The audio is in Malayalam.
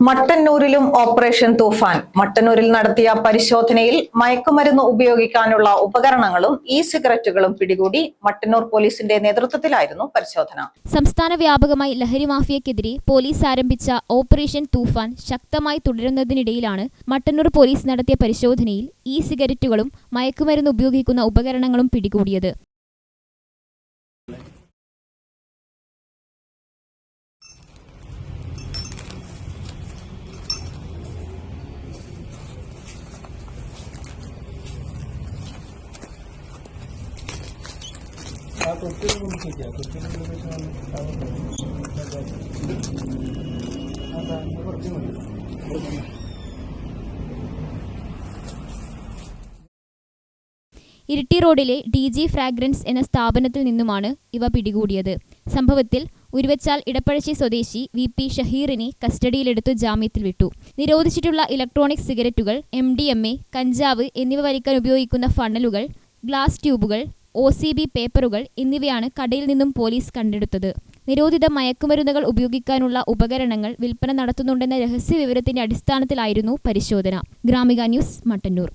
മട്ടന്നൂരിലും ഓപ്പറേഷൻ തൂഫാൻ. മട്ടന്നൂരിൽ നടത്തിയ പരിശോധനയിൽ മയക്കുമരുന്ന് ഉപയോഗിക്കാനുള്ള ഉപകരണങ്ങളും സിഗരറ്റുകളും പിടികൂടി. മട്ടന്നൂർ പോലീസിന്റെ നേതൃത്വത്തിലായിരുന്നു പരിശോധന. സംസ്ഥാന വ്യാപകമായി ലഹരി മാഫിയക്കെതിരെ പോലീസ് ആരംഭിച്ച ഓപ്പറേഷൻ തൂഫാൻ ശക്തമായി തുടരുന്നതിനിടയിലാണ് മട്ടന്നൂർ പോലീസ് നടത്തിയ പരിശോധനയിൽ സിഗരറ്റുകളും മയക്കുമരുന്ന് ഉപയോഗിക്കുന്ന ഉപകരണങ്ങളും പിടികൂടിയത്. ഇരിട്ടി റോഡിലെ DG ഫ്രാഗ്രൻസ് എന്ന സ്ഥാപനത്തിൽ നിന്നുമാണ് ഇവ പിടികൂടിയത്. സംഭവത്തിൽ ഉരുവച്ചാൽ ഇടപ്പഴശ്ശി സ്വദേശി VP ഷഹീറിനെ കസ്റ്റഡിയിലെടുത്ത് ജാമ്യത്തിൽ വിട്ടു. നിരോധിച്ചിട്ടുള്ള ഇലക്ട്രോണിക് സിഗരറ്റുകൾ, MDMA, കഞ്ചാവ് എന്നിവ വലിക്കാൻ ഉപയോഗിക്കുന്ന ഫണലുകൾ, ഗ്ലാസ് ട്യൂബുകൾ, OCB പേപ്പറുകൾ എന്നിവയാണ് കടയിൽ നിന്നും പോലീസ് കണ്ടെടുത്തത്. നിരോധിത മയക്കുമരുന്നുകൾ ഉപയോഗിക്കാനുള്ള ഉപകരണങ്ങൾ വിൽപ്പന നടത്തുന്നുണ്ടെന്ന രഹസ്യ വിവരത്തിന്റെ അടിസ്ഥാനത്തിലായിരുന്നു പരിശോധന. ഗ്രാമിക ന്യൂസ്, മട്ടന്നൂർ.